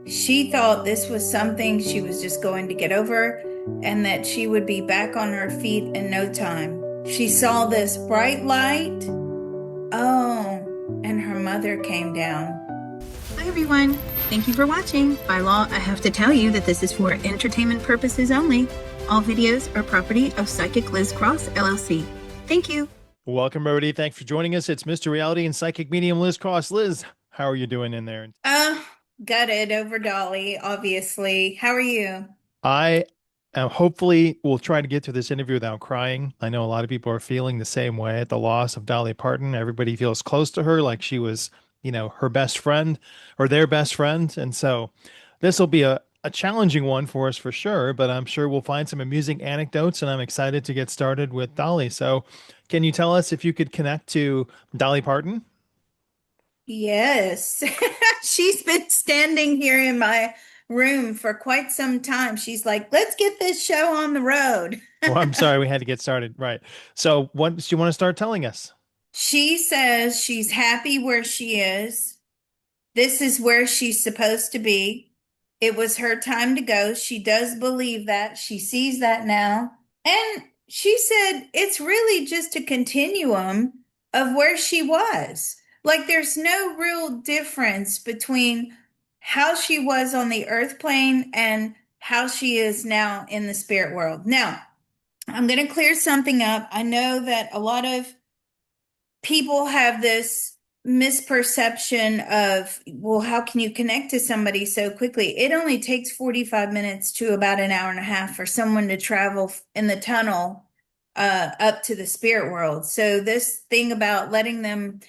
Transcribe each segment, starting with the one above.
She thought this was something she was just going to get over and that she would be back on her feet in no time. She saw this bright light. Oh, and her mother came down. Hi everyone, thank you for watching. By law, I have to tell you that this is for entertainment purposes only. All videos are property of Psychic Liz Cross, LLC. Thank you. Welcome, everybody. Thanks for joining us. It's Mr. Reality and Psychic Medium Liz Cross. Liz, how are you doing in there? Uh, Gutted over Dolly, obviously. How are you? I am hopefully will try to get through this interview without crying. I know a lot of people are feeling the same way at the loss of Dolly Parton. Everybody feels close to her, like she was, her best friend or their best friend. And so this will be a challenging one for us for sure, but I'm sure we'll find some amusing anecdotes, and I'm excited to get started with Dolly. So, can you tell us if you could connect to Dolly Parton? Yes. She's been standing here in my room for quite some time. She's like, let's get this show on the road. Well, I'm sorry we had to get started. Right. So, what do you want to start telling us? She says she's happy where she is. This is where she's supposed to be. It was her time to go. She does believe that. She sees that now. And she said it's really just a continuum of where she was. Like there's no real difference between how she was on the earth plane and how she is now in the spirit world. Now, I'm going to clear something up. I know that a lot of people have this misperception of, well, how can you connect to somebody so quickly? It only takes 45 minutes to about an hour and a half for someone to travel in the tunnel up to the spirit world. So this thing about letting them,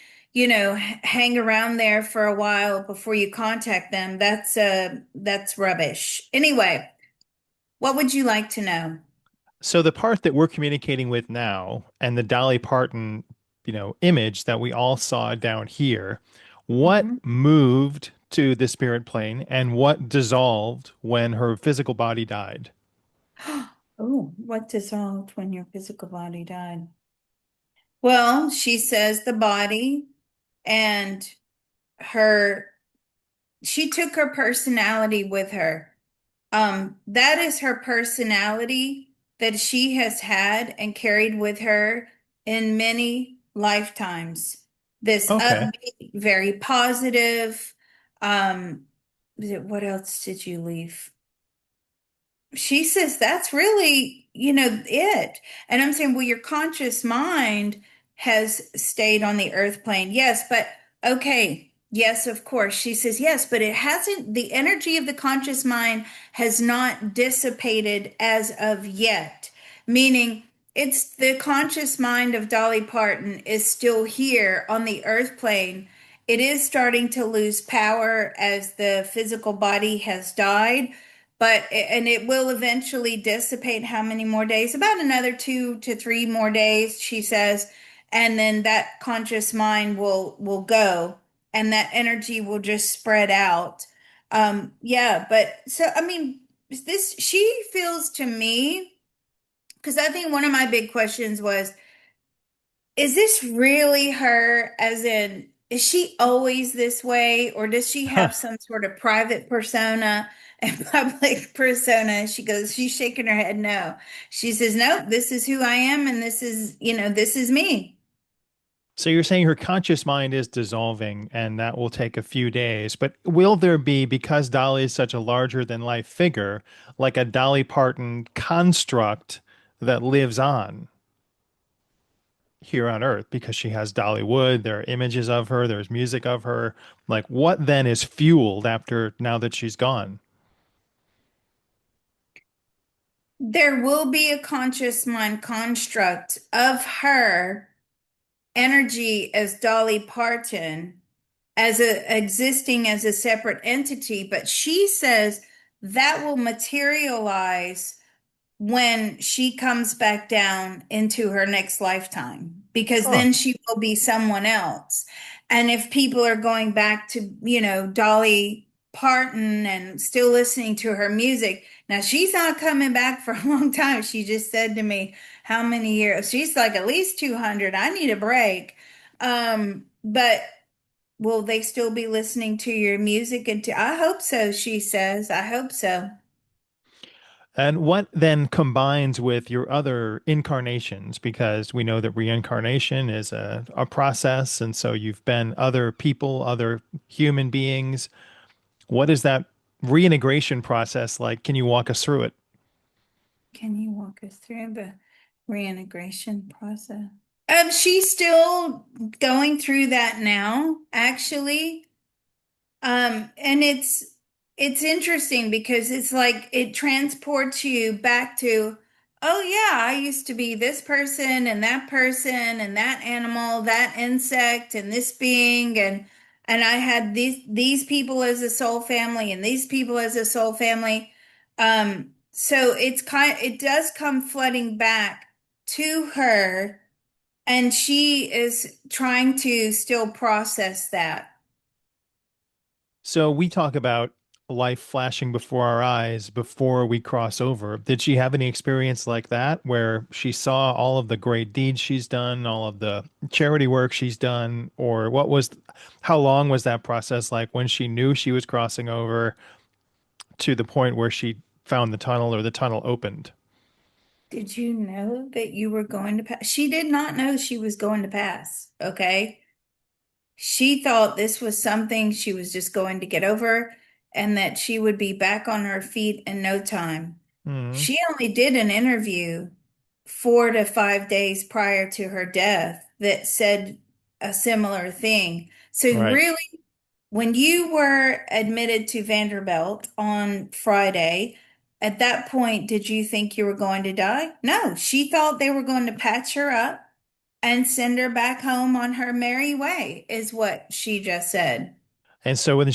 hang around there for a while before you contact them, that's rubbish. Anyway, what would you like to know? So, the part that we're communicating with now and the Dolly Parton, image that we all saw down here, what Mhm. moved to the spirit plane and what dissolved when her physical body died? Oh, what dissolved when your physical body died? Well, she says the body and her, she took her personality with her. That is her personality that she has had and carried with her in many lifetimes. This Okay. upbeat, very positive. Um, what else did you leave? She says that's really, it. And I'm saying, well, your conscious mind has stayed on the earth plane. Yes, but okay. Yes, of course. She says, yes, but it hasn't, the energy of the conscious mind has not dissipated as of yet, meaning it's the conscious mind of Dolly Parton is still here on the earth plane. It is starting to lose power as the physical body has died, and it will eventually dissipate. How many more days? About another 2 to 3 more days, she says, and then that conscious mind will go, and that energy will just spread out. Yeah, but so I mean, this she feels to me, because I think one of my big questions was, is this really her? As in, is she always this way, or does she have some sort of private persona and public persona? She goes, she's shaking her head no. She says, no, this is who I am, and this is me. So you're saying her conscious mind is dissolving and that will take a few days, but will there be, because Dolly is such a larger than life figure, like a Dolly Parton construct that lives on here on Earth because she has Dollywood, there are images of her, there's music of her. Like what then is fueled after now that she's gone? There will be a conscious mind construct of her energy as Dolly Parton, as a existing as a separate entity, but she says that will materialize when she comes back down into her next lifetime, because Huh. then she will be someone else. And if people are going back to, Dolly Parton and still listening to her music, now she's not coming back for a long time. She just said to me, how many years? She's like, at least 200. I need a break. But Will they still be listening to your music? And I hope so, she says. I hope so. And what then combines with your other incarnations? Because we know that reincarnation is a process. And so you've been other people, other human beings. What is that reintegration process like? Can you walk us through it? Can you walk us through the reintegration process? She's still going through that now, actually. And it's interesting because it's like it transports you back to, oh yeah, I used to be this person and that animal, that insect and this being and I had these people as a soul family and these people as a soul family. So it does come flooding back to her and she is trying to still process that. So we talk about life flashing before our eyes before we cross over. Did she have any experience like that where she saw all of the great deeds she's done, all of the charity work she's done, or how long was that process like when she knew she was crossing over to the point where she found the tunnel or the tunnel opened? Did you know that you were going to pass? She did not know she was going to pass. Okay. She thought this was something she was just going to get over and that she would be back on her feet in no time. Hmm. She only did an interview 4 to 5 days prior to her death that said a similar thing. So, Right. really, when you were admitted to Vanderbilt on Friday, at that point, did you think you were going to die? No, she thought they were going to patch her up and send her back home on her merry way, is what she just said. And so when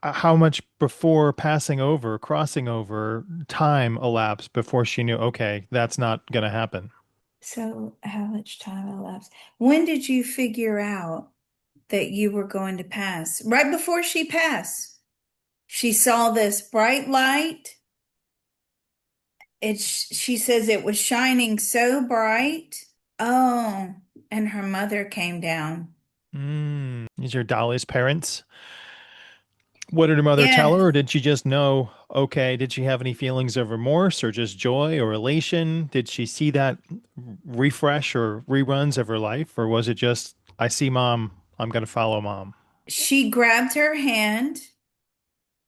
how much before passing over, crossing over, time elapsed before she knew, okay, that's not going to happen? So, how much time elapsed? When did you figure out that you were going to pass? Right before she passed. She saw this bright light. She says it was shining so bright. Oh, and her mother came down. These are Dolly's parents. What did her mother tell Yeah, her, or did she just know? Okay, did she have any feelings of remorse or just joy or elation? Did she see that refresh or reruns of her life, or was it just, I see mom, I'm going to follow mom? she grabbed her hand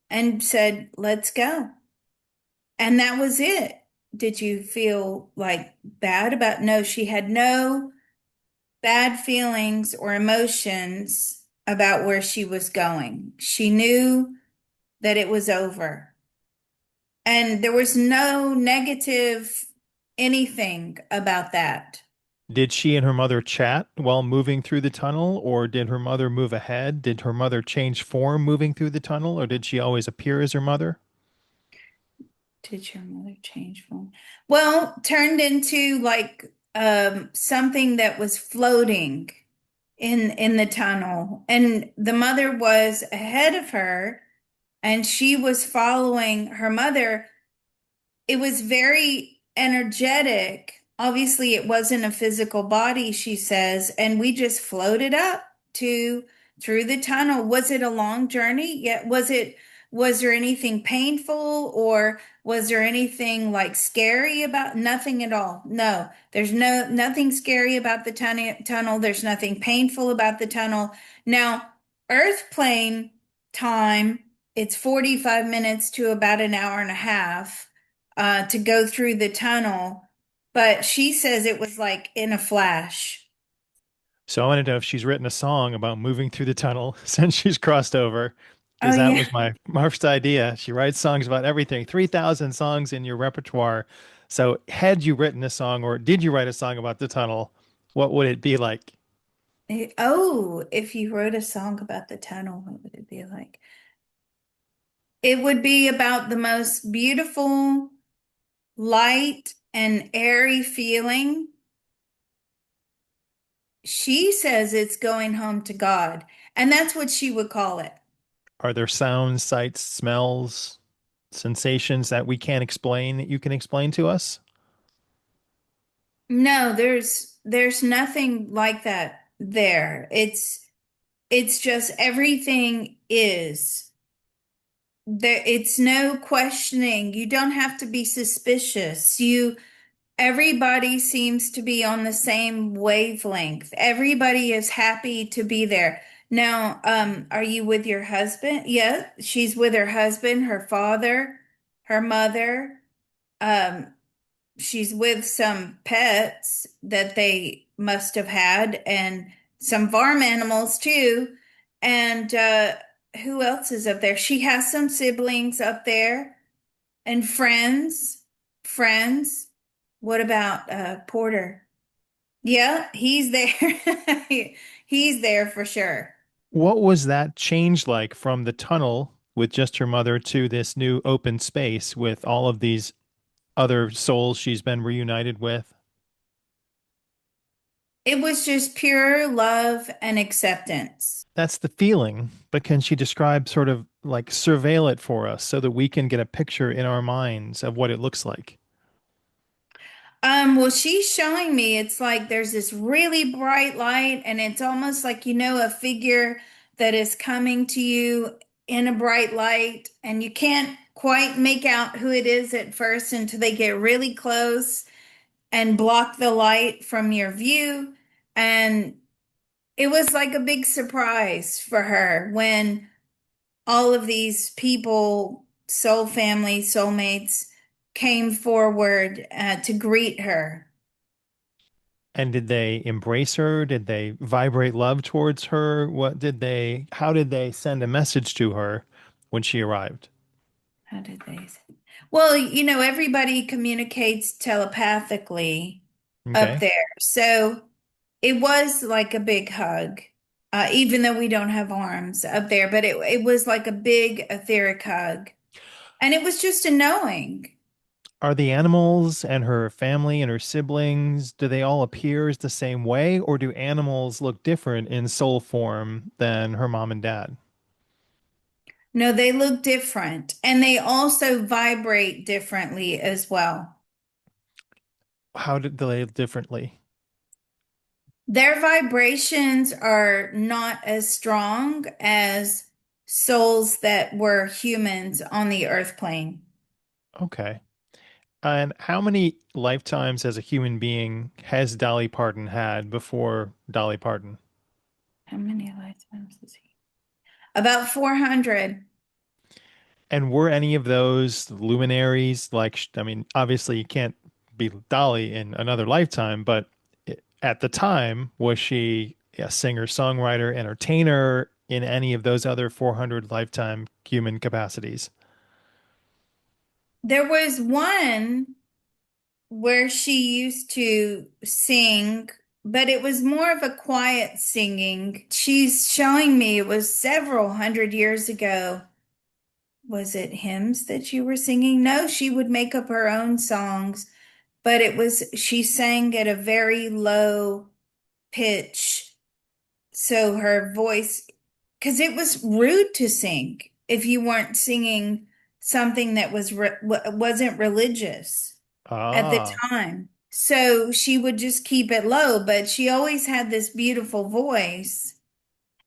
and said, "Let's go." And that was it. Did you feel like bad about? No, she had no bad feelings or emotions about where she was going. She knew that it was over. And there was no negative anything about that. Did she and her mother chat while moving through the tunnel, or did her mother move ahead? Did her mother change form moving through the tunnel, or did she always appear as her mother? Did your mother change form? Well, turned into like something that was floating in the tunnel. And the mother was ahead of her and she was following her mother. It was very energetic. Obviously, it wasn't a physical body, she says, and we just floated up to through the tunnel. Was it a long journey? Yeah. Was there anything painful or was there anything like scary about nothing at all? No, there's nothing scary about the tunnel. There's nothing painful about the tunnel. Now, earth plane time, it's 45 minutes to about an hour and a half to go through the tunnel, but she says it was like in a flash. So I want to know if she's written a song about moving through the tunnel since she's crossed over, Oh because that yeah. was my first idea. She writes songs about everything, 3,000 songs in your repertoire. So had you written a song or did you write a song about the tunnel, what would it be like? Oh, if you wrote a song about the tunnel, what would it be like? It would be about the most beautiful, light, and airy feeling. She says it's going home to God, and that's what she would call it. Are there sounds, sights, smells, sensations that we can't explain that you can explain to us? No, there's nothing like that there. It's It's just everything is. There, it's no questioning. You don't have to be suspicious. Everybody seems to be on the same wavelength. Everybody is happy to be there. Now, are you with your husband? Yeah, she's with her husband, her father, her mother. Um, she's with some pets that they must have had and some farm animals too. And who else is up there? She has some siblings up there and friends. Friends. What about Porter? Yeah, he's there. He's there for sure. What was that change like from the tunnel with just her mother to this new open space with all of these other souls she's been reunited with? It was just pure love and acceptance. That's the feeling, but can she describe sort of like surveil it for us so that we can get a picture in our minds of what it looks like? Well, she's showing me it's like there's this really bright light, and it's almost like a figure that is coming to you in a bright light, and you can't quite make out who it is at first until they get really close and block the light from your view. And it was like a big surprise for her when all of these people, soul family, soulmates, came forward to greet her. And did they embrace her? Did they vibrate love towards her? How did they send a message to her when she arrived? How did they say? Well, everybody communicates telepathically up Okay. there. So it was like a big hug, even though we don't have arms up there, but it was like a big etheric hug. And it was just a knowing. Are the animals and her family and her siblings, do they all appear as the same way, or do animals look different in soul form than her mom and dad? No, they look different. And they also vibrate differently as well. How did they live differently? Their vibrations are not as strong as souls that were humans on the earth plane. Okay. And how many lifetimes as a human being has Dolly Parton had before Dolly Parton? How many lifetimes is he? About 400. And were any of those luminaries like, I mean, obviously you can't be Dolly in another lifetime, but at the time, was she a singer, songwriter, entertainer in any of those other 400 lifetime human capacities? There was one where she used to sing, but it was more of a quiet singing. She's showing me it was several hundred years ago. Was it hymns that you were singing? No, she would make up her own songs, but she sang at a very low pitch. So her voice, because it was rude to sing if you weren't singing something that wasn't religious at the Ah, time. So she would just keep it low, but she always had this beautiful voice.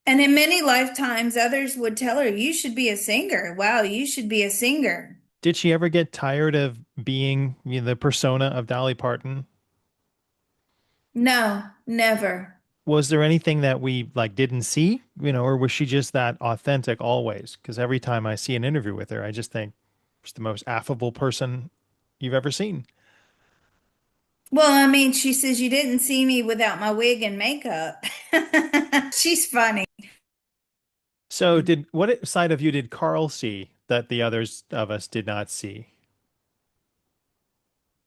And in many lifetimes, others would tell her, you should be a singer. Wow, you should be a singer. did she ever get tired of being, the persona of Dolly Parton? No, never. Was there anything that we like didn't see, or was she just that authentic always? Because every time I see an interview with her, I just think she's the most affable person you've ever seen. Well, I mean, she says, you didn't see me without my wig and makeup. She's funny. So did what side of you did Carl see that the others of us did not see?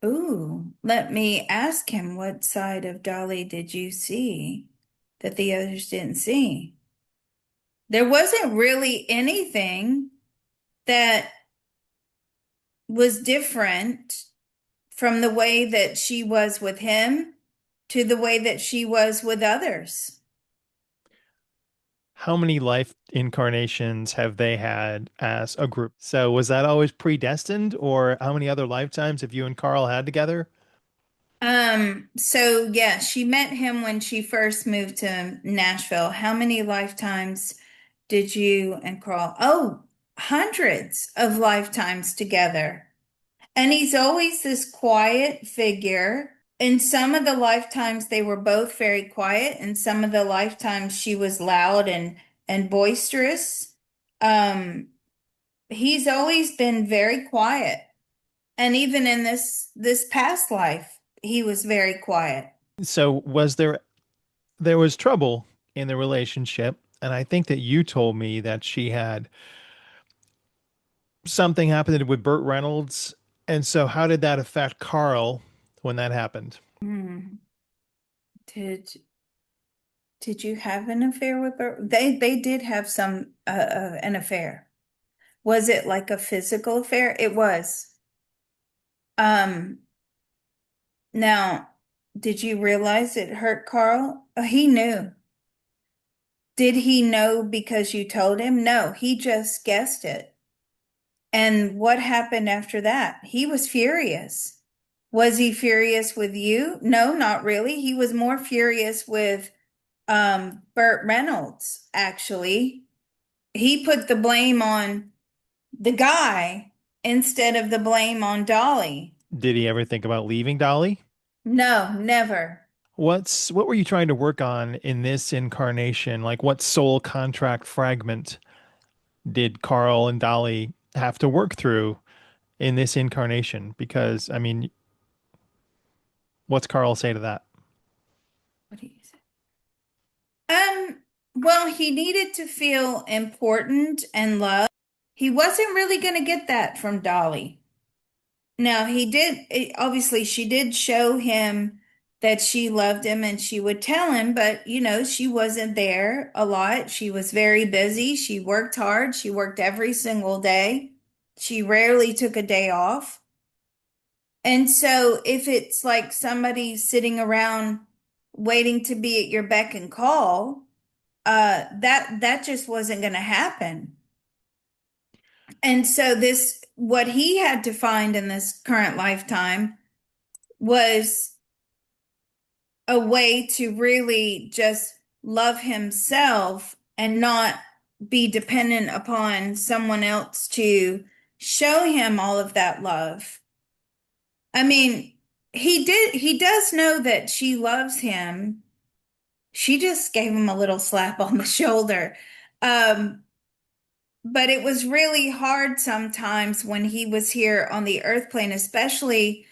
Ooh, let me ask him, what side of Dolly did you see that the others didn't see? There wasn't really anything that was different from the way that she was with him to the way that she was with others. How many life incarnations have they had as a group? So was that always predestined, or how many other lifetimes have you and Carl had together? So yeah, she met him when she first moved to Nashville. How many lifetimes did you and Carl? Oh, hundreds of lifetimes together. And he's always this quiet figure. In some of the lifetimes, they were both very quiet. In some of the lifetimes, she was loud and boisterous. Um, he's always been very quiet. And even in this past life, he was very quiet. So there was trouble in the relationship, and I think that you told me that she had something happened with Burt Reynolds. And so how did that affect Carl when that happened? Hmm. Did did you have an affair with her? They did have some an affair. Was it like a physical affair? It was. Um, Now, did you realize it hurt Carl? He knew. Did he know because you told him? No, he just guessed it. And what happened after that? He was furious. Was he furious with you? No, not really. He was more furious with Burt Reynolds, actually. He put the blame on the guy instead of the blame on Dolly. Did he ever think about leaving Dolly? No, never. What were you trying to work on in this incarnation? Like what soul contract fragment did Carl and Dolly have to work through in this incarnation? Because I mean, what's Carl say to that? What do you say? Well, he needed to feel important and loved. He wasn't really going to get that from Dolly. Now, obviously, she did show him that she loved him and she would tell him, but she wasn't there a lot. She was very busy. She worked hard. She worked every single day. She rarely took a day off. And so, if it's like somebody sitting around waiting to be at your beck and call, that just wasn't going to happen. And so what he had to find in this current lifetime was a way to really just love himself and not be dependent upon someone else to show him all of that love. I mean, he does know that she loves him. She just gave him a little slap on the shoulder. Um, but it was really hard sometimes when he was here on the earth plane, especially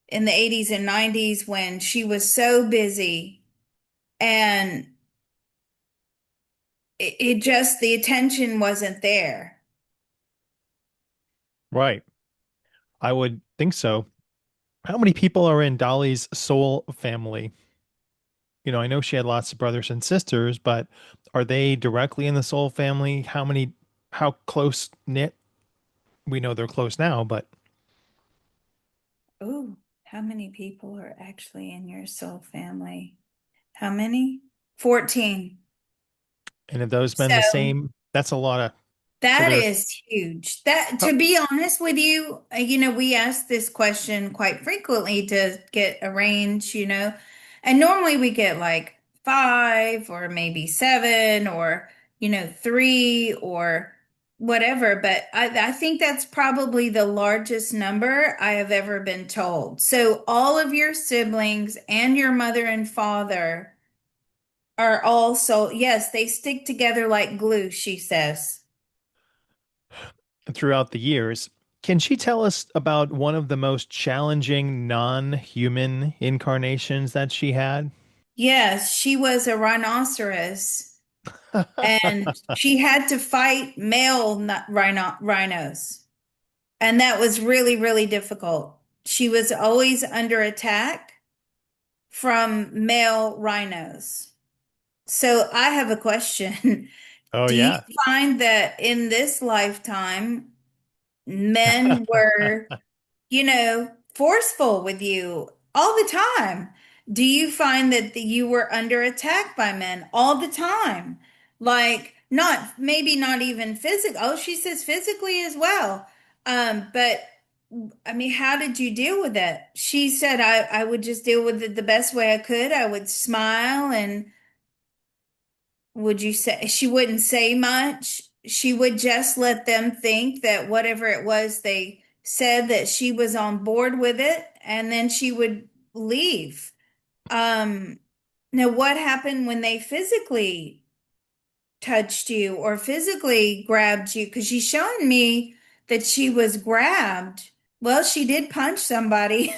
in the 80s and 90s when she was so busy and it just, the attention wasn't there. Right. I would think so. How many people are in Dolly's soul family? I know she had lots of brothers and sisters, but are they directly in the soul family? How close knit? We know they're close now, but Oh, how many people are actually in your soul family? How many? 14. and have those been So the same? That's a lot of, so that there's, is huge. That, oh, to be honest with you, we ask this question quite frequently to get a range, and normally we get like five or maybe seven or, three or whatever. But I think that's probably the largest number I have ever been told. So all of your siblings and your mother and father are also, yes, they stick together like glue, she says. throughout the years. Can she tell us about one of the most challenging non-human incarnations that she had? Yes, she was a rhinoceros and she had to fight male rhinos. And that was really, really difficult. She was always under attack from male rhinos. So I have a question. Oh Do you yeah. find that in this lifetime, men were forceful with you all the time? Do you find that you were under attack by men all the time? Like, not maybe not even physical. Oh, she says physically as well. But I mean, how did you deal with it? She said I would just deal with it the best way I could. I would smile and would you say she wouldn't say much? She would just let them think that whatever it was they said that she was on board with it, and then she would leave. Um, Now what happened when they physically touched you or physically grabbed you? Because she's showing me that she was grabbed. Well, she did punch somebody.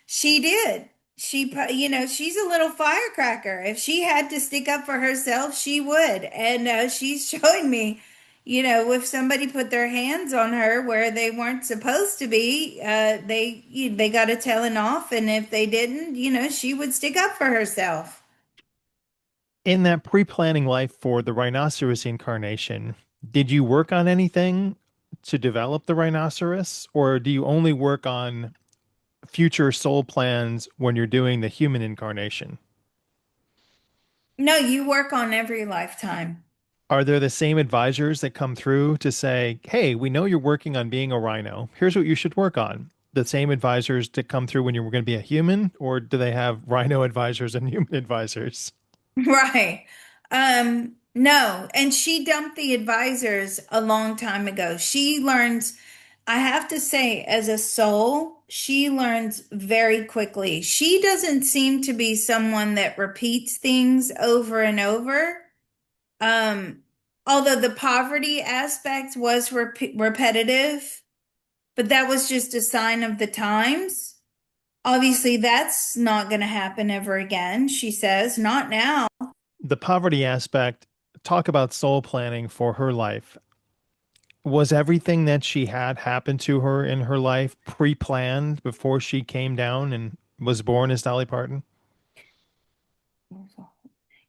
She did. She's a little firecracker. If she had to stick up for herself, she would. And she's showing me, if somebody put their hands on her where they weren't supposed to be, they got a telling off. And if they didn't, she would stick up for herself. In that pre-planning life for the rhinoceros incarnation, did you work on anything to develop the rhinoceros, or do you only work on future soul plans when you're doing the human incarnation? No, you work on every lifetime. Are there the same advisors that come through to say, hey, we know you're working on being a rhino. Here's what you should work on? The same advisors that come through when you're going to be a human, or do they have rhino advisors and human advisors? Right. No, and she dumped the advisors a long time ago. She learns, I have to say, as a soul, she learns very quickly. She doesn't seem to be someone that repeats things over and over. Um, Although the poverty aspect was repetitive, but that was just a sign of the times. Obviously, that's not going to happen ever again, she says, not now. The poverty aspect, talk about soul planning for her life. Was everything that she had happened to her in her life pre-planned before she came down and was born as Dolly Parton?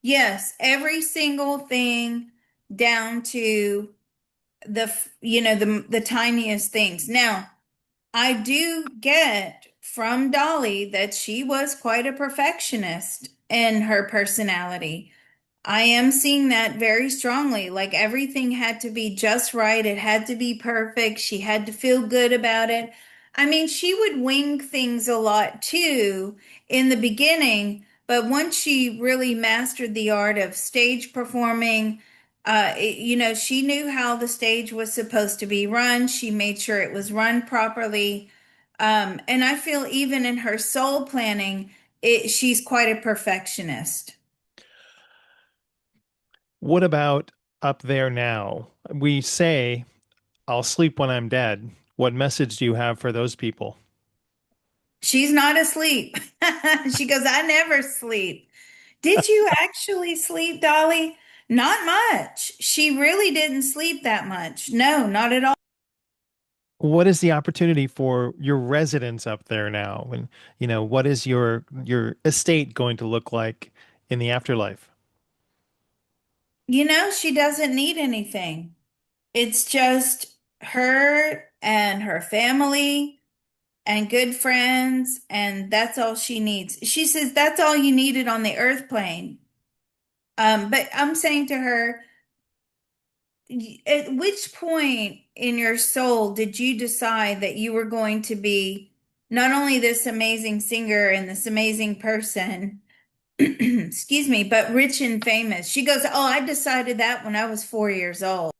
Yes, every single thing down to the tiniest things. Now, I do get from Dolly that she was quite a perfectionist in her personality. I am seeing that very strongly. Like everything had to be just right. It had to be perfect. She had to feel good about it. I mean, she would wing things a lot too in the beginning, but once she really mastered the art of stage performing, she knew how the stage was supposed to be run. She made sure it was run properly. And I feel even in her soul planning, she's quite a perfectionist. What about up there now? We say, I'll sleep when I'm dead. What message do you have for those people? She's not asleep. She goes, I never sleep. Did you actually sleep, Dolly? Not much. She really didn't sleep that much. No, not at all. What is the opportunity for your residents up there now? And, what is your estate going to look like in the afterlife? She doesn't need anything. It's just her and her family and good friends, and that's all she needs. She says that's all you needed on the earth plane. But I'm saying to her, at which point in your soul did you decide that you were going to be not only this amazing singer and this amazing person, excuse me, but rich and famous? She goes, oh, I decided that when I was 4 years old.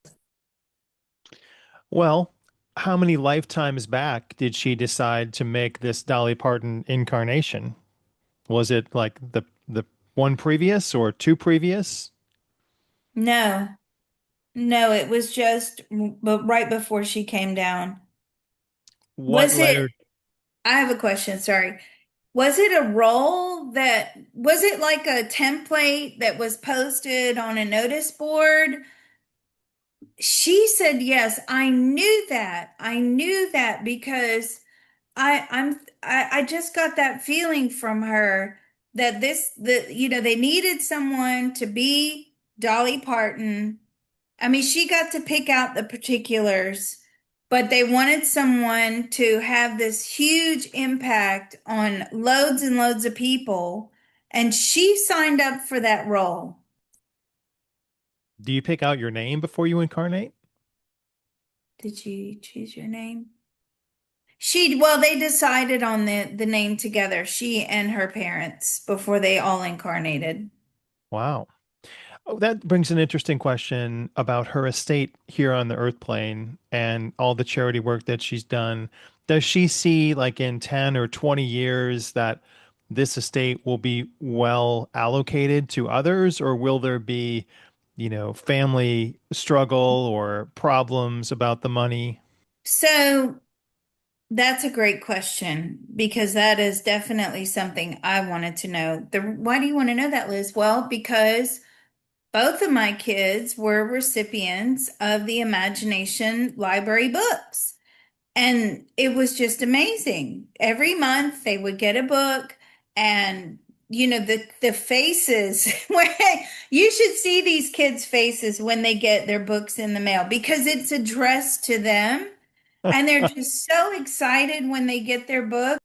Well, how many lifetimes back did she decide to make this Dolly Parton incarnation? Was it like the one previous or two previous? No, no, it was just but right before she came down. What Was led it, her? I have a question, sorry. Was it a role that, was it like a template that was posted on a notice board? She said yes. I knew that. I knew that because I just got that feeling from her that they needed someone to be Dolly Parton. I mean, she got to pick out the particulars, but they wanted someone to have this huge impact on loads and loads of people, and she signed up for that role. Do you pick out your name before you incarnate? Did you choose your name? Well, they decided on the name together, she and her parents, before they all incarnated. Wow. Oh, that brings an interesting question about her estate here on the Earth plane and all the charity work that she's done. Does she see, like in 10 or 20 years, that this estate will be well allocated to others, or will there be, family struggle or problems about the money? So that's a great question because that is definitely something I wanted to know. Why do you want to know that, Liz? Well, because both of my kids were recipients of the Imagination Library books. And it was just amazing. Every month they would get a book and the faces where you should see these kids' faces when they get their books in the mail because it's addressed to them and they're just so excited when they get their book.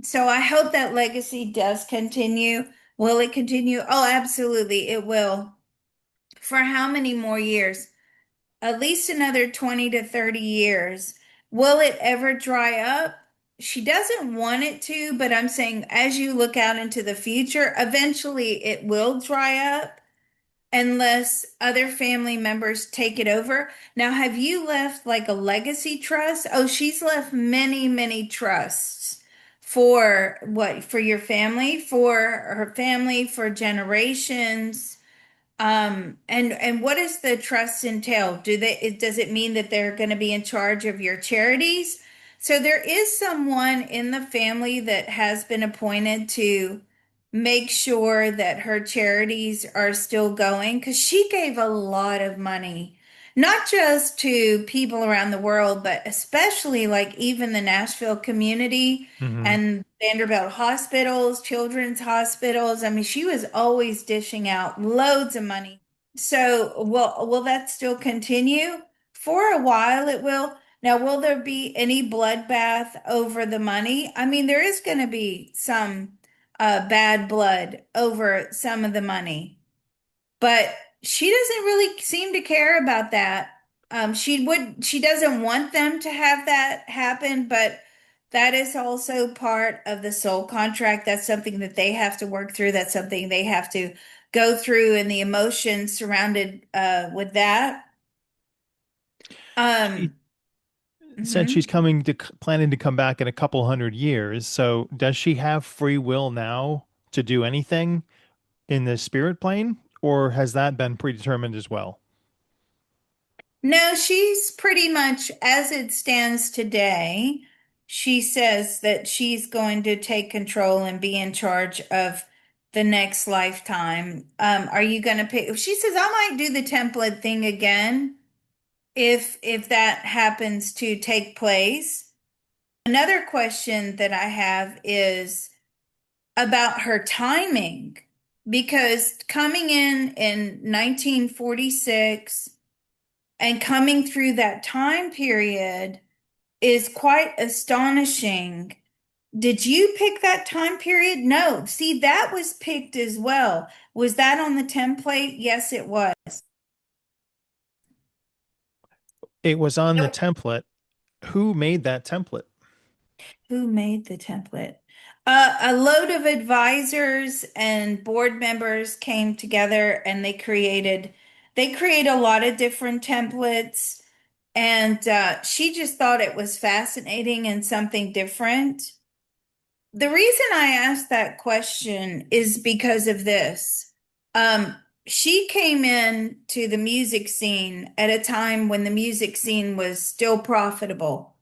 So I hope that legacy does continue. Will it continue? Oh, absolutely, it will. For how many more years? At least another 20 to 30 years. Will it ever dry up? She doesn't want it to, but I'm saying as you look out into the future, eventually it will dry up unless other family members take it over. Now, have you left like a legacy trust? Oh, she's left many, many trusts for what? For your family, for her family, for generations. And what does the trust entail? Does it mean that they're going to be in charge of your charities? So there is someone in the family that has been appointed to make sure that her charities are still going because she gave a lot of money, not just to people around the world, but especially like even the Nashville community Hmm. and Vanderbilt hospitals, children's hospitals. I mean, she was always dishing out loads of money. So, will that still continue? For a while, it will. Now, will there be any bloodbath over the money? I mean, there is going to be some bad blood over some of the money. But she doesn't really seem to care about that. She doesn't want them to have that happen, but that is also part of the soul contract. That's something that they have to work through. That's something they have to go through and the emotions surrounded with that. She Um, said she's mhm. planning to come back in a couple hundred years. So does she have free will now to do anything in the spirit plane, or has that been predetermined as well? No, she's pretty much as it stands today. She says that she's going to take control and be in charge of the next lifetime. Are you going to pick? She says I might do the template thing again if that happens to take place. Another question that I have is about her timing because coming in 1946 and coming through that time period is quite astonishing. Did you pick that time period? No. See, that was picked as well. Was that on the template? Yes, it was. It was on the template. Who made that template? Who made the template? A load of advisors and board members came together and they create a lot of different templates. And she just thought it was fascinating and something different. The reason I asked that question is because of this. Um, she came in to the music scene at a time when the music scene was still profitable.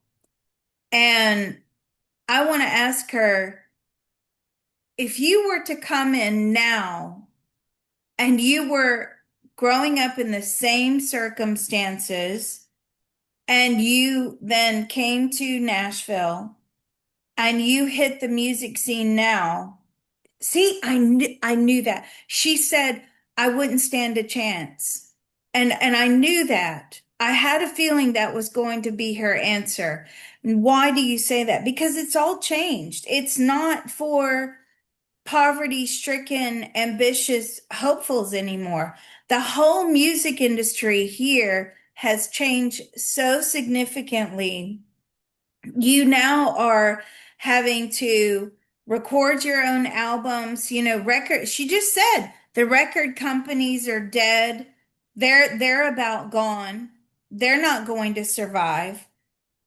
And I want to ask her if you were to come in now and you were growing up in the same circumstances and you then came to Nashville and you hit the music scene now. See, I knew that. She said I wouldn't stand a chance. And I knew that. I had a feeling that was going to be her answer. And why do you say that? Because it's all changed. It's not for poverty-stricken, ambitious hopefuls anymore. The whole music industry here has changed so significantly. You now are having to record your own albums, record. She just said the record companies are dead. They're about gone. They're not going to survive.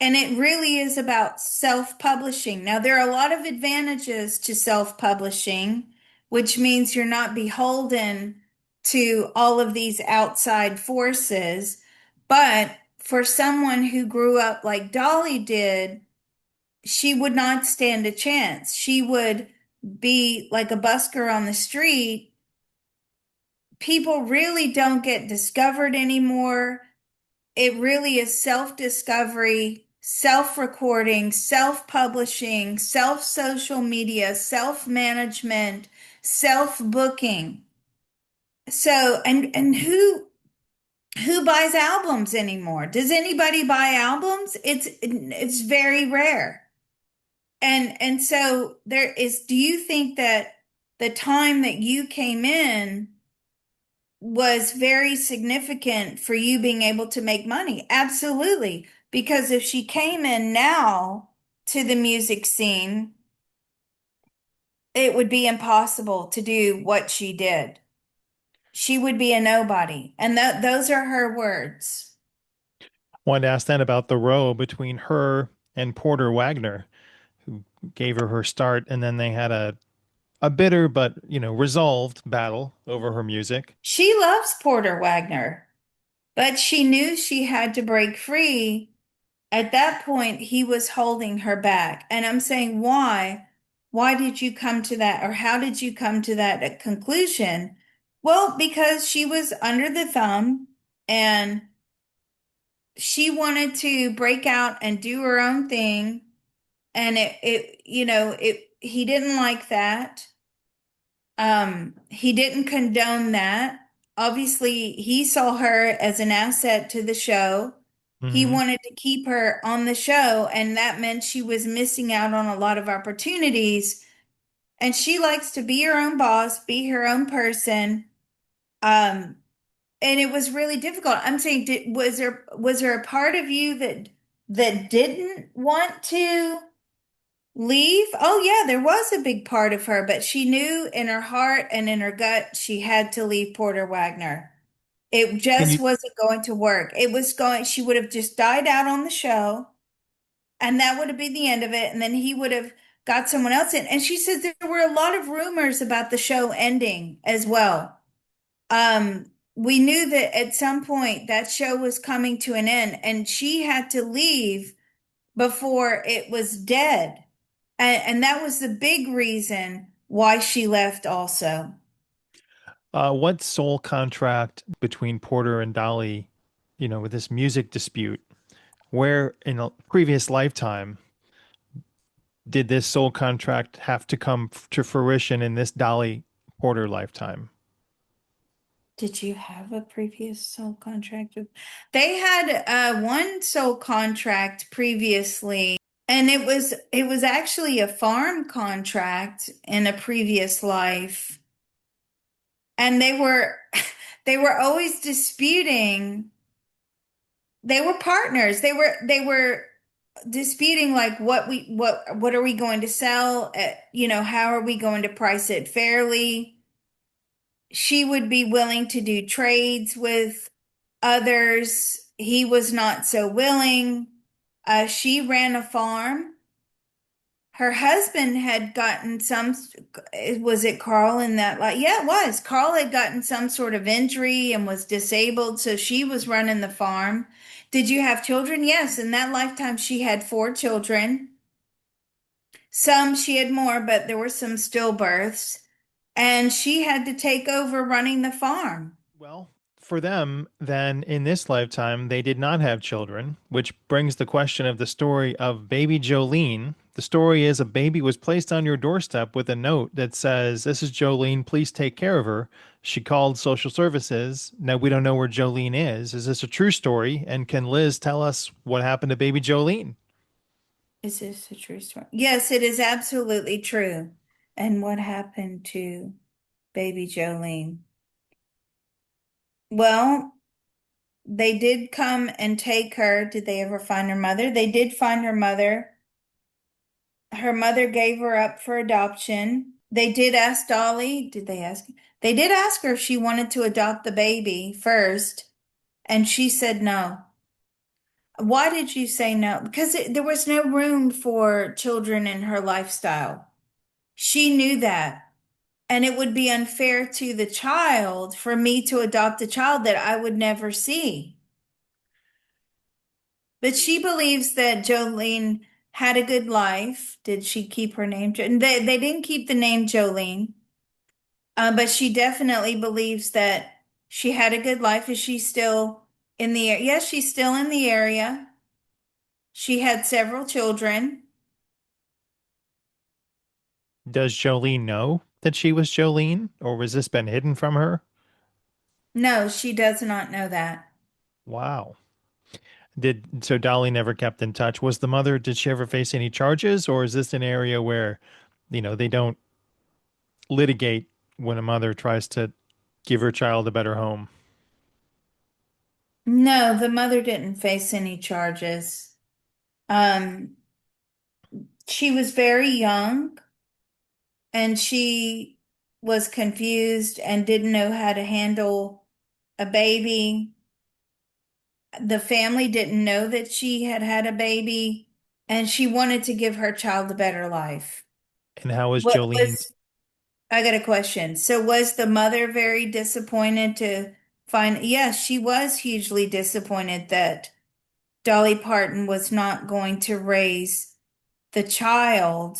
And it really is about self-publishing. Now, there are a lot of advantages to self-publishing, which means you're not beholden to all of these outside forces. But for someone who grew up like Dolly did, she would not stand a chance. She would be like a busker on the street. People really don't get discovered anymore. It really is self-discovery, self-recording, self-publishing, self-social media, self-management, self-booking. So, and who buys albums anymore? Does anybody buy albums? It's very rare. And so there is, do you think that the time that you came in was very significant for you being able to make money? Absolutely. Because if she came in now to the music scene, it would be impossible to do what she did. She would be a nobody. And those are her words. Wanted to ask then about the row between her and Porter Wagner, who gave her her start, and then they had a bitter but resolved battle over her music. She loves Porter Wagner, but she knew she had to break free. At that point, he was holding her back. And I'm saying, why? Why did you come to that? Or how did you come to that conclusion? Well, because she was under the thumb and she wanted to break out and do her own thing. And he didn't like that. He didn't condone that. Obviously, he saw her as an asset to the show. He Hmm. wanted to keep her on the show, and that meant she was missing out on a lot of opportunities. And she likes to be her own boss, be her own person. Um, and it was really difficult. I'm saying, was there a part of you that didn't want to leave? Oh yeah, there was a big part of her, but she knew in her heart and in her gut she had to leave Porter Wagner. It Can just you wasn't going to work. She would have just died out on the show, and that would have been the end of it. And then he would have got someone else in. And she says there were a lot of rumors about the show ending as well. We knew that at some point that show was coming to an end, and she had to leave before it was dead. And that was the big reason why she left also. what soul contract between Porter and Dolly, with this music dispute, where in a previous lifetime did this soul contract have to come to fruition in this Dolly Porter lifetime? Did you have a previous soul contract with? They had one soul contract previously, and it was actually a farm contract in a previous life. And they were they were always disputing. They were partners. They were disputing like what are we going to sell at, how are we going to price it fairly? She would be willing to do trades with others. He was not so willing. She ran a farm. Her husband had gotten was it Carl in that, like, yeah, it was. Carl had gotten some sort of injury and was disabled, so she was running the farm. Did you have children? Yes, in that lifetime, she had 4 children. Some she had more, but there were some stillbirths, and she had to take over running the farm. Well, for them, then in this lifetime, they did not have children, which brings the question of the story of baby Jolene. The story is a baby was placed on your doorstep with a note that says, "This is Jolene, please take care of her." She called social services. Now we don't know where Jolene is. Is this a true story? And can Liz tell us what happened to baby Jolene? Is this a true story? Yes, it is absolutely true. And what happened to baby Jolene? Well, They did come and take her. Did they ever find her mother? They did find her mother. Her mother gave her up for adoption. They did ask Dolly, did they ask? They did ask her if she wanted to adopt the baby first, and she said no. Why did you say no? Because there was no room for children in her lifestyle. She knew that. And it would be unfair to the child for me to adopt a child that I would never see. But she believes that Jolene had a good life. Did she keep her name? They didn't keep the name Jolene, but she definitely believes that she had a good life. Is she still in the area? Yes, she's still in the area. She had several children. Does Jolene know that she was Jolene, or was this been hidden from her? No, she does not know that. Wow. So Dolly never kept in touch. Was the mother, did she ever face any charges, or is this an area where, they don't litigate when a mother tries to give her child a better home? No, the mother didn't face any charges. Um, she was very young and she was confused and didn't know how to handle a baby. The family didn't know that she had had a baby and she wanted to give her child a better life. And how was What Jolene's? was, I got a question. So was the mother very disappointed to find, yes, she was hugely disappointed that Dolly Parton was not going to raise the child,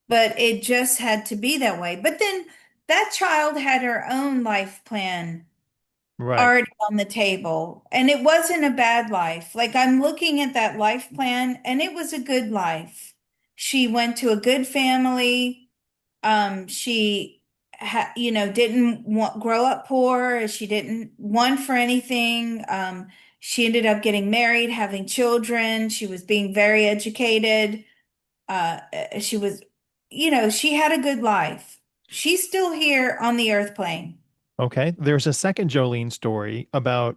but it just had to be that way. But then that child had her own life plan Right. already on the table, and it wasn't a bad life. Like I'm looking at that life plan, and it was a good life. She went to a good family. She didn't grow up poor. She didn't want for anything. She ended up getting married, having children. She was being very educated. She was, she had a good life. She's still here on the earth plane. Okay. There's a second Jolene story about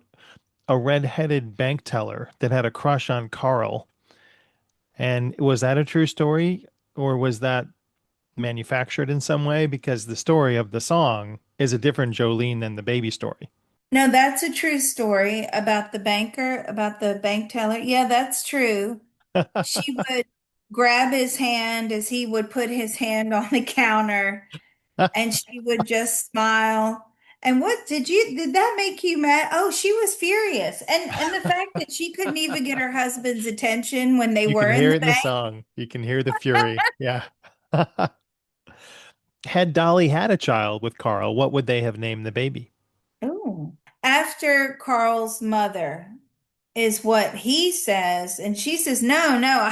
a red-headed bank teller that had a crush on Carl. And was that a true story, or was that manufactured in some way? Because the story of the song is a different Jolene than the baby story. No, that's a true story about the banker, about the bank teller. Yeah, that's true. She would grab his hand as he would put his hand on the counter, and she would just smile. And what did that make you mad? Oh, she was furious. And the fact that she couldn't even get her husband's attention when they You can were in hear the it in the bank. song. You can hear the fury. Yeah. Had Dolly had a child with Carl, what would they have named the baby? Oh. After Carl's mother is what he says, and she says, no, no,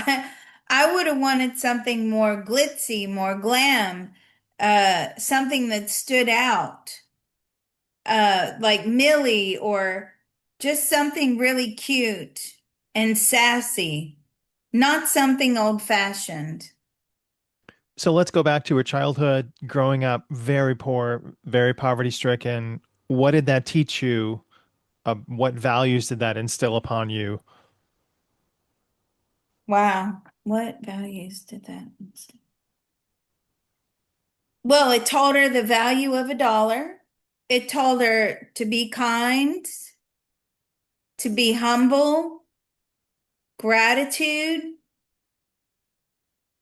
I would have wanted something more glitzy, more glam, something that stood out, like Millie or just something really cute and sassy, not something old-fashioned. So let's go back to her childhood, growing up very poor, very poverty stricken. What did that teach you? What values did that instill upon you? Wow, what values did that instill? Well, it taught her the value of a dollar. It told her to be kind, to be humble, gratitude.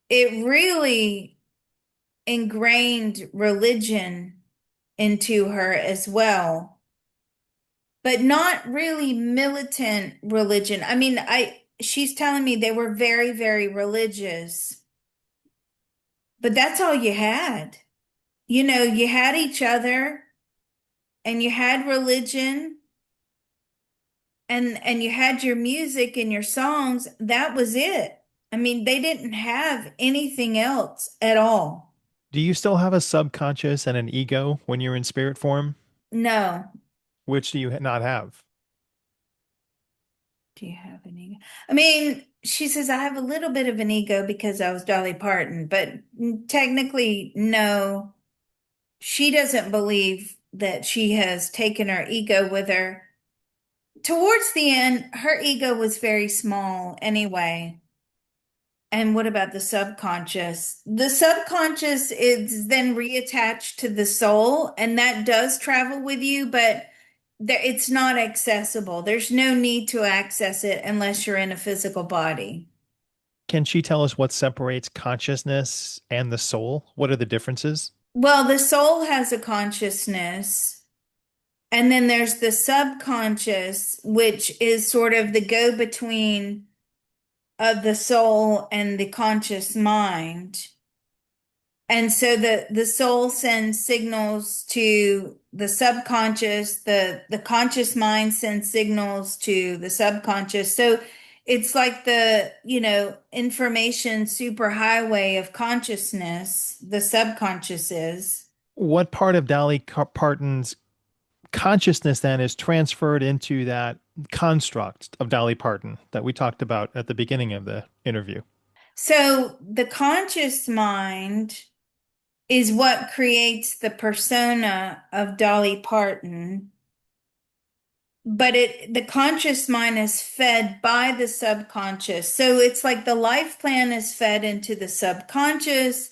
It really ingrained religion into her as well, but not really militant religion. I mean, she's telling me they were very, very religious, but that's all you had. You had each other and you had religion and you had your music and your songs. That was it. I mean, they didn't have anything else at all. Do you still have a subconscious and an ego when you're in spirit form? No. Which do you not have? Do you have an ego? I mean, she says I have a little bit of an ego because I was Dolly Parton, but technically, no. She doesn't believe that she has taken her ego with her. towards the end, her ego was very small anyway. And what about the subconscious? The subconscious is then reattached to the soul, and that does travel with you, but it's not accessible. There's no need to access it unless you're in a physical body. Can she tell us what separates consciousness and the soul? What are the differences? Well, the soul has a consciousness, and then there's the subconscious, which is sort of the go-between of the soul and the conscious mind. And so the soul sends signals to the subconscious, the conscious mind sends signals to the subconscious. So it's like the, information superhighway of consciousness, the subconscious is. What part of Parton's consciousness then is transferred into that construct of Dolly Parton that we talked about at the beginning of the interview? So the conscious mind is what creates the persona of Dolly Parton. But the conscious mind is fed by the subconscious. So it's like the life plan is fed into the subconscious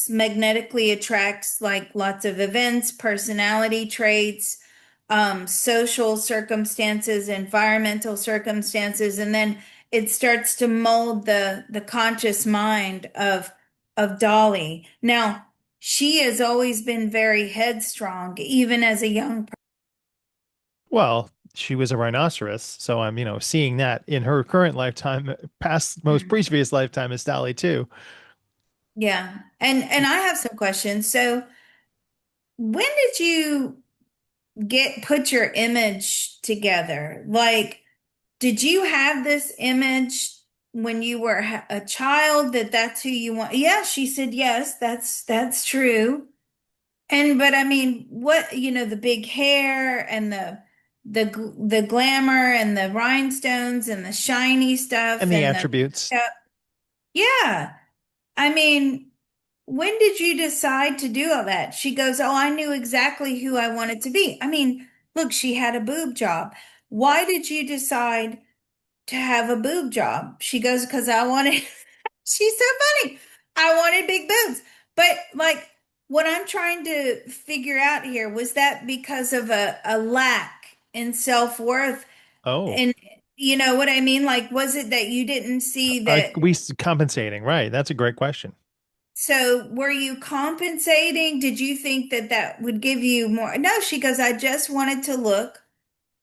magnetically attracts like lots of events, personality traits, social circumstances, environmental circumstances, and then it starts to mold the conscious mind of Dolly. Now, she has always been very headstrong, even as a young person. Well, she was a rhinoceros, so I'm, seeing that in her current lifetime, past most previous lifetime is Dolly too. Yeah. And I have some questions. So, when did you get put your image together? Like, did you have this image when you were a child that that's who you want? Yeah, she said yes, that's true. And but I mean, what, the big hair and the glamour and the rhinestones and the shiny stuff And the and the attributes. makeup. Yeah. I mean, when did you decide to do all that? She goes, "Oh, I knew exactly who I wanted to be." I mean, look, she had a boob job. Why did you decide to have a boob job? She goes, "Because I wanted," she's so funny. "I wanted big boobs." But like what I'm trying to figure out here was that because of a lack in self-worth. Oh, And you know what I mean? Like, was it that you didn't see that? we compensating, right? That's a great question. So were you compensating? Did you think that that would give you more? No, she goes, "I just wanted to look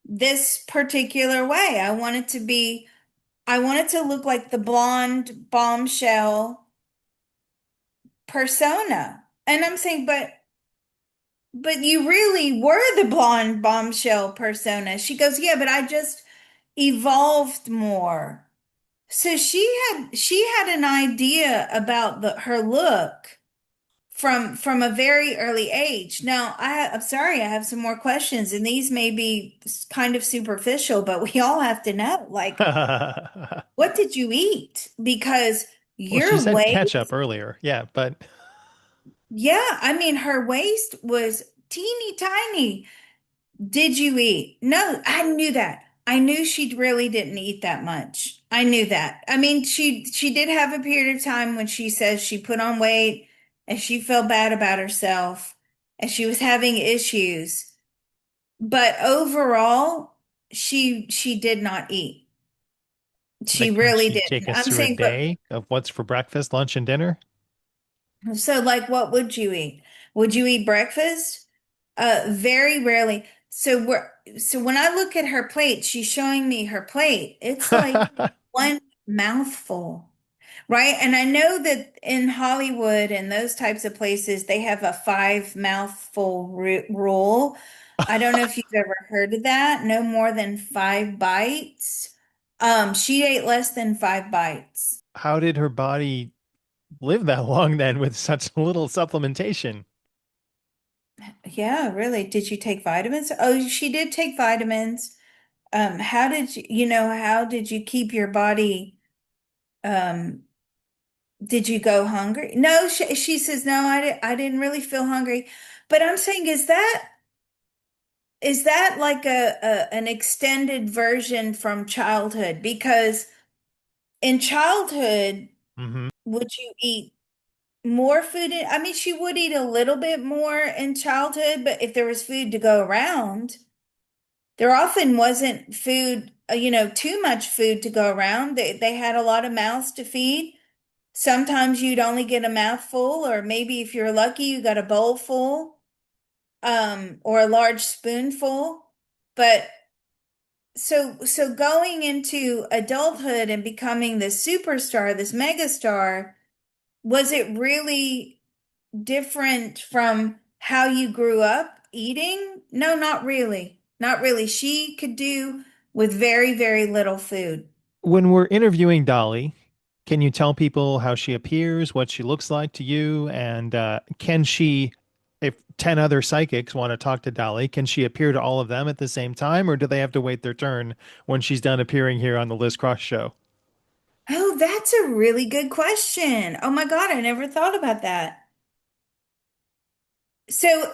this particular way. I wanted to look like the blonde bombshell persona." And I'm saying, but you really were the blonde bombshell persona. She goes, "Yeah, but I just evolved more." So she had an idea about her look from a very early age. Now, I'm sorry, I have some more questions, and these may be kind of superficial, but we all have to know, like, Well, what did you eat? Because she your said ketchup waist, earlier. Yeah, but yeah, I mean, her waist was teeny tiny. Did you eat? No, I knew that. I knew she really didn't eat that much. I knew that. I mean, she did have a period of time when she says she put on weight and she felt bad about herself and she was having issues. But overall, she did not eat. She like, can really she didn't. take us I'm through a saying, but day of what's for breakfast, lunch, and dinner? so like what would you eat? Would you eat breakfast? Very rarely. So when I look at her plate, she's showing me her plate. It's like one mouthful, right? And I know that in Hollywood and those types of places, they have a five mouthful rule. I don't know if you've ever heard of that. No more than five bites. She ate less than five bites. How did her body live that long then with such little supplementation? Yeah, really. Did you take vitamins? Oh, she did take vitamins. How did how did you keep your body? Um, did you go hungry? No, she says, no, I didn't really feel hungry. But I'm saying, is that is that like an extended version from childhood? Because in childhood, Hmm. would you eat more food? I mean, she would eat a little bit more in childhood, but if there was food to go around, there often wasn't food, too much food to go around. They had a lot of mouths to feed. Sometimes you'd only get a mouthful, or maybe if you're lucky, you got a bowl full, or a large spoonful. But so going into adulthood and becoming this superstar, this megastar, was it really different from how you grew up eating? No, not really. Not really. She could do with very, very little food. When we're interviewing Dolly, can you tell people how she appears, what she looks like to you, and can she, if 10 other psychics want to talk to Dolly, can she appear to all of them at the same time, or do they have to wait their turn when she's done appearing here on the Liz Cross show? Oh, that's a really good question. Oh my God, I never thought about that. So,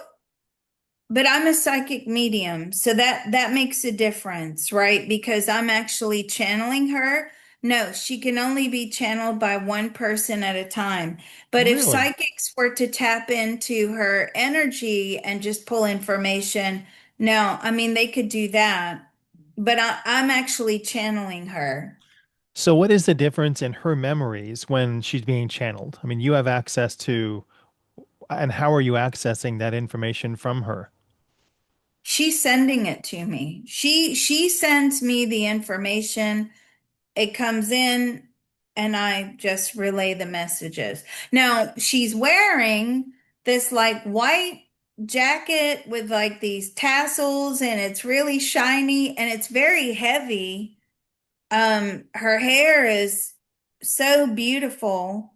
but I'm a psychic medium, so that makes a difference, right? Because I'm actually channeling her. No, she can only be channeled by one person at a time. But if Really? psychics were to tap into her energy and just pull information, no, I mean they could do that. But I'm actually channeling her. So, what is the difference in her memories when she's being channeled? I mean, you have access to, and how are you accessing that information from her? She's sending it to me. She sends me the information. It comes in and I just relay the messages. Now, she's wearing this like white jacket with like these tassels and it's really shiny and it's very heavy. Her hair is so beautiful.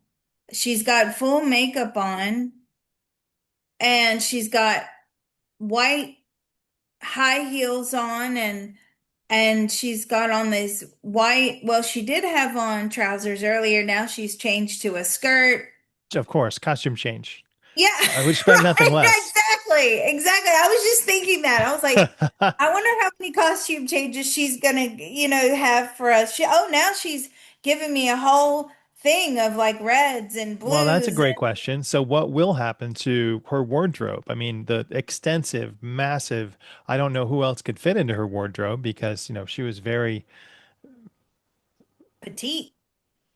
She's got full makeup on and she's got white high heels on and she's got on this white, well, she did have on trousers earlier. Now she's changed to a skirt. Of course, costume change. Yeah, I would expect nothing right, less. exactly. Exactly. I was just thinking that. I was like, I wonder how many costume changes she's gonna, have for us. Now she's giving me a whole thing of like reds and Well, that's a blues. great question. So, what will happen to her wardrobe? I mean, the extensive, massive, I don't know who else could fit into her wardrobe because, she was very, Petite.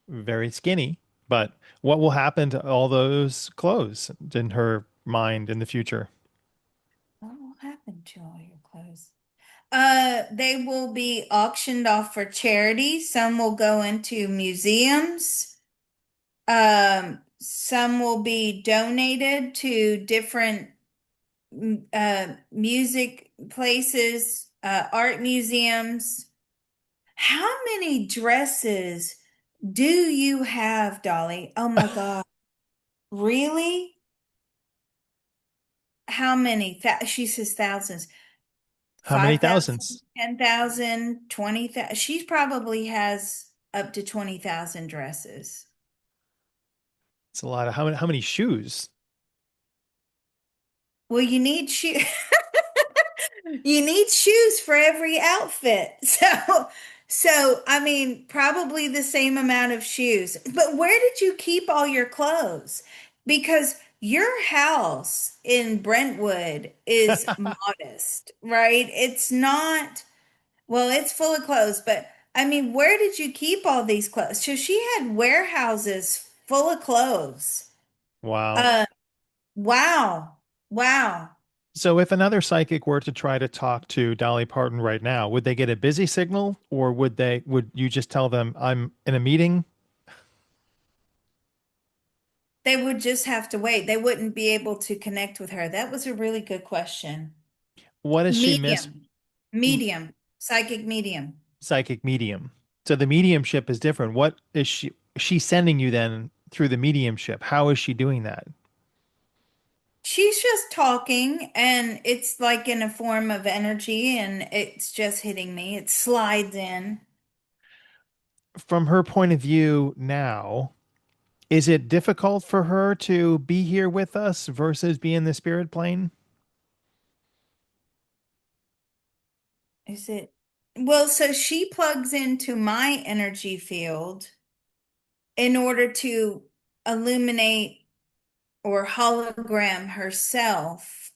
very skinny. But what will happen to all those clothes in her mind in the future? What will happen to all your clothes? They will be auctioned off for charity. Some will go into museums. Some will be donated to different music places, art museums. How many dresses do you have, Dolly? Oh my God. Really? How many? She says thousands. How many 5,000, thousands? 10,000, 20,000. She probably has up to 20,000 dresses. It's a lot of how many shoes? Well, you need shoes. You need shoes for every outfit. So I mean, probably the same amount of shoes. But where did you keep all your clothes? Because your house in Brentwood is modest, right? It's not, well, it's full of clothes, but I mean, where did you keep all these clothes? So she had warehouses full of clothes. Wow. Uh, wow. Wow. So if another psychic were to try to talk to Dolly Parton right now, would they get a busy signal or would you just tell them I'm in a meeting? They would just have to wait. They wouldn't be able to connect with her. That was a really good question. What does she miss? Medium, medium, psychic medium. Psychic medium. So the mediumship is different. What is she sending you then through the mediumship? How is she doing that? She's just talking, and it's like in a form of energy, and it's just hitting me. It slides in. From her point of view now, is it difficult for her to be here with us versus be in the spirit plane? Is it? Well, so she plugs into my energy field in order to illuminate or hologram herself.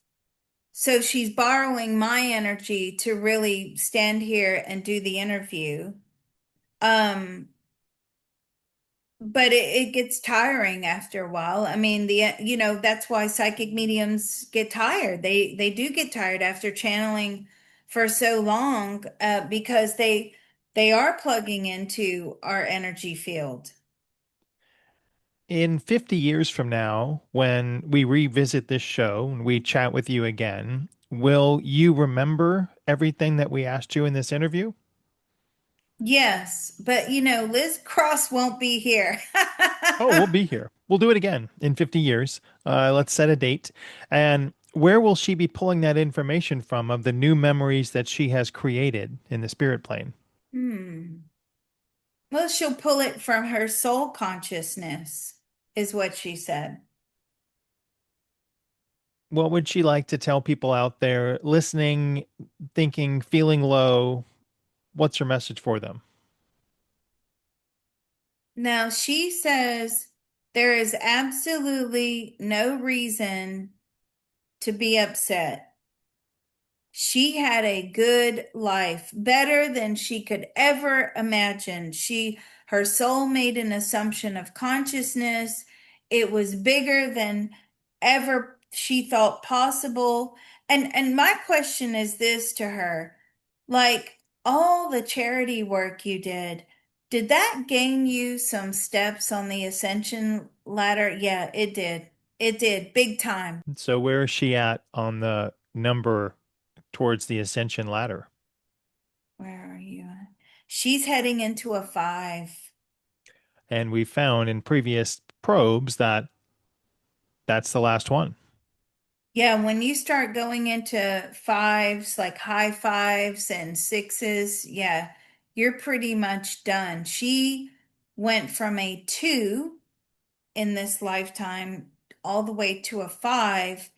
So she's borrowing my energy to really stand here and do the interview. Um, but it gets tiring after a while. I mean, that's why psychic mediums get tired. They do get tired after channeling for so long, because they are plugging into our energy field. In 50 years from now, when we revisit this show and we chat with you again, will you remember everything that we asked you in this interview? Yes, but Liz Cross won't be here. Oh, we'll be here. We'll do it again in 50 years. Let's set a date. And where will she be pulling that information from of the new memories that she has created in the spirit plane? Hmm. Well, she'll pull it from her soul consciousness, is what she said. What would she like to tell people out there listening, thinking, feeling low? What's her message for them? Now, she says there is absolutely no reason to be upset. She had a good life, better than she could ever imagine. Her soul made an assumption of consciousness. It was bigger than ever she thought possible. And my question is this to her, like all the charity work you did that gain you some steps on the ascension ladder? Yeah, it did. It did, big time. So, where is she at on the number towards the ascension ladder? Where are you at? She's heading into a 5. And we found in previous probes that that's the last one. Yeah, when you start going into 5s, like high 5s and 6s, yeah, you're pretty much done. She went from a 2 in this lifetime all the way to a 5,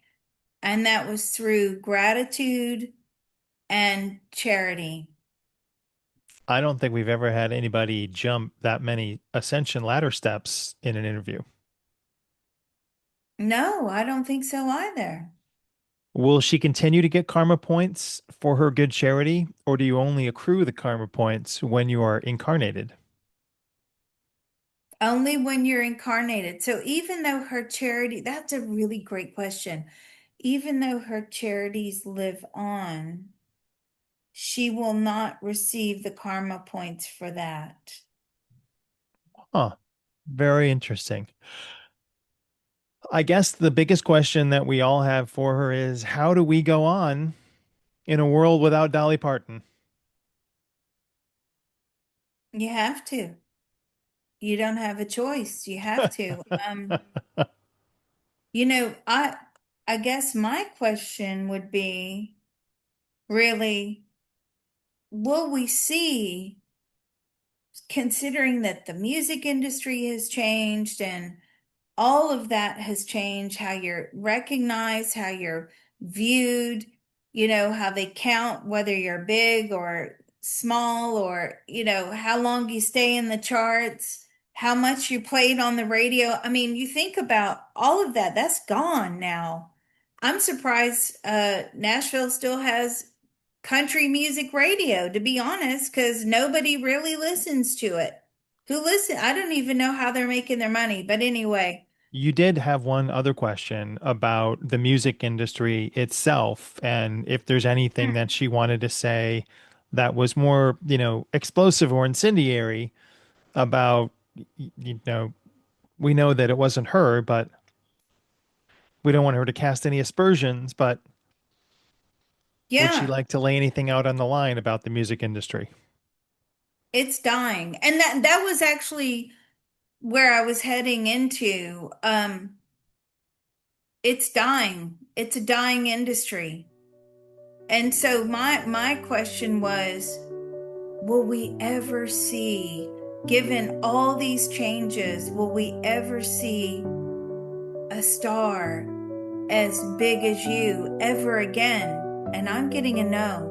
and that was through gratitude and charity. I don't think we've ever had anybody jump that many ascension ladder steps in an interview. No, I don't think so either. Will she continue to get karma points for her good charity, or do you only accrue the karma points when you are incarnated? Only when you're incarnated. So even though her charity, that's a really great question. Even though her charities live on, she will not receive the karma points for that. Huh. Very interesting. I guess the biggest question that we all have for her is how do we go on in a world without Dolly Parton? You have to. You don't have a choice. You have to. You know, I guess my question would be really, will we see, considering that the music industry has changed and all of that has changed, how you're recognized, how you're viewed, how they count whether you're big or small, or, how long you stay in the charts, how much you played on the radio. I mean, you think about all of that, that's gone now. I'm surprised Nashville still has country music radio, to be honest, because nobody really listens to it. Who listen? I don't even know how they're making their money, but anyway. You did have one other question about the music industry itself, and if there's anything that she wanted to say that was more, explosive or incendiary about, you know, we know that it wasn't her, but we don't want her to cast any aspersions, but would she Yeah, like to lay anything out on the line about the music industry? it's dying. And that was actually where I was heading into. It's dying. It's a dying industry. And so my question was, will we ever see, given all these changes, will we ever see a star as big as you ever again? And I'm getting a no.